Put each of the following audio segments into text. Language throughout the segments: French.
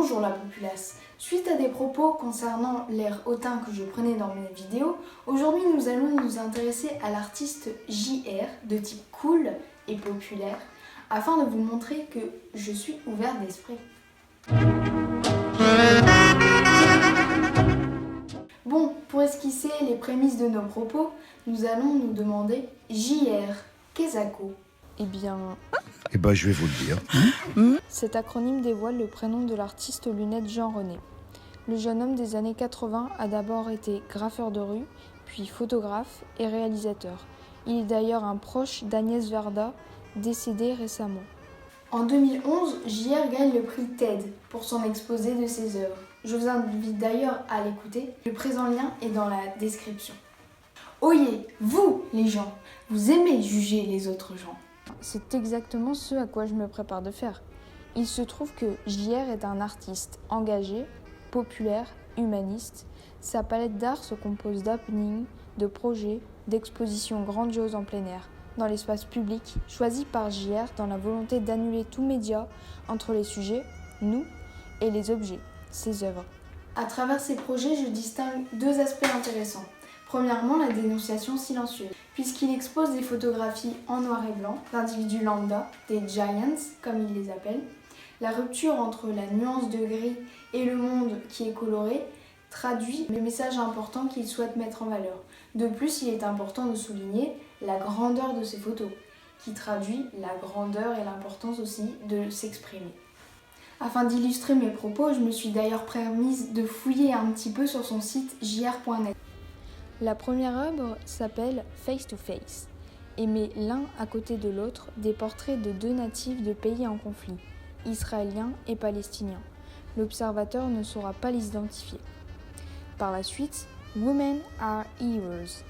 Bonjour la populace. Suite à des propos concernant l'air hautain que je prenais dans mes vidéos, aujourd'hui nous allons nous intéresser à l'artiste JR de type cool et populaire afin de vous montrer que je suis ouvert d'esprit. Bon, pour esquisser les prémices de nos propos, nous allons nous demander JR, qu'est-ce que? Eh bien, je vais vous le dire. cet acronyme dévoile le prénom de l'artiste aux lunettes Jean René. Le jeune homme des années 80 a d'abord été graffeur de rue, puis photographe et réalisateur. Il est d'ailleurs un proche d'Agnès Varda, décédée récemment. En 2011, JR gagne le prix TED pour son exposé de ses œuvres. Je vous invite d'ailleurs à l'écouter. Le présent lien est dans la description. Oyez, vous les gens, vous aimez juger les autres gens. C'est exactement ce à quoi je me prépare de faire. Il se trouve que JR est un artiste engagé, populaire, humaniste. Sa palette d'art se compose d'happenings, de projets, d'expositions grandioses en plein air, dans l'espace public, choisi par JR dans la volonté d'annuler tout média entre les sujets, nous, et les objets, ses œuvres. À travers ces projets, je distingue deux aspects intéressants. Premièrement, la dénonciation silencieuse, puisqu'il expose des photographies en noir et blanc d'individus lambda, des giants, comme il les appelle. La rupture entre la nuance de gris et le monde qui est coloré traduit le message important qu'il souhaite mettre en valeur. De plus, il est important de souligner la grandeur de ces photos, qui traduit la grandeur et l'importance aussi de s'exprimer. Afin d'illustrer mes propos, je me suis d'ailleurs permise de fouiller un petit peu sur son site jr.net. La première œuvre s'appelle Face to Face et met l'un à côté de l'autre des portraits de deux natifs de pays en conflit, israéliens et palestiniens. L'observateur ne saura pas les identifier. Par la suite, Women Are Heroes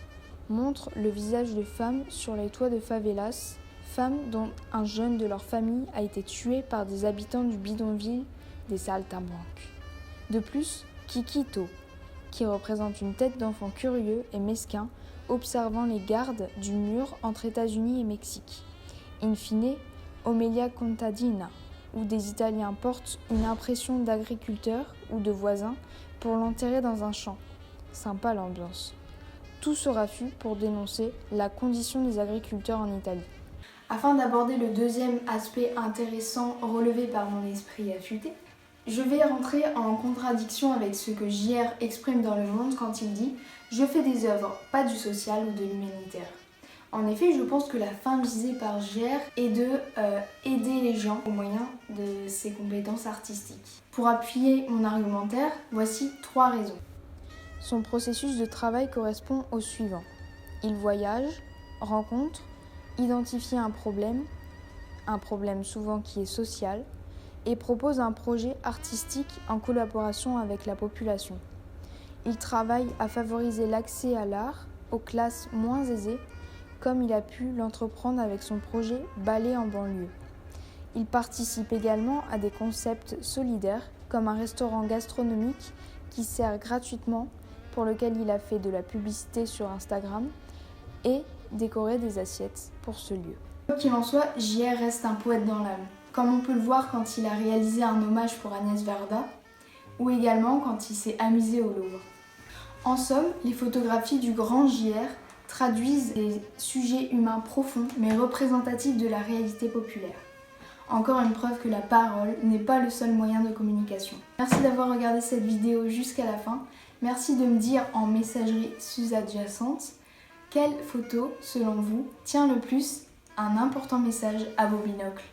montre le visage de femmes sur les toits de favelas, femmes dont un jeune de leur famille a été tué par des habitants du bidonville des Saltimbanques. De plus, Kikito, qui représente une tête d'enfant curieux et mesquin observant les gardes du mur entre États-Unis et Mexique. In fine, Omelia Contadina, où des Italiens portent une impression d'agriculteurs ou de voisins pour l'enterrer dans un champ. Sympa l'ambiance. Tout sera fait pour dénoncer la condition des agriculteurs en Italie. Afin d'aborder le deuxième aspect intéressant relevé par mon esprit affûté, je vais rentrer en contradiction avec ce que JR exprime dans Le Monde quand il dit « Je fais des œuvres, pas du social ou de l'humanitaire ». En effet, je pense que la fin visée par JR est de aider les gens au moyen de ses compétences artistiques. Pour appuyer mon argumentaire, voici 3 raisons. Son processus de travail correspond au suivant. Il voyage, rencontre, identifie un problème souvent qui est social, et propose un projet artistique en collaboration avec la population. Il travaille à favoriser l'accès à l'art aux classes moins aisées, comme il a pu l'entreprendre avec son projet Ballet en banlieue. Il participe également à des concepts solidaires, comme un restaurant gastronomique qui sert gratuitement, pour lequel il a fait de la publicité sur Instagram, et décoré des assiettes pour ce lieu. Quoi qu'il en soit, JR reste un poète dans l'âme, comme on peut le voir quand il a réalisé un hommage pour Agnès Varda, ou également quand il s'est amusé au Louvre. En somme, les photographies du grand JR traduisent des sujets humains profonds, mais représentatifs de la réalité populaire. Encore une preuve que la parole n'est pas le seul moyen de communication. Merci d'avoir regardé cette vidéo jusqu'à la fin. Merci de me dire en messagerie sus-adjacente quelle photo, selon vous, tient le plus un important message à vos binocles.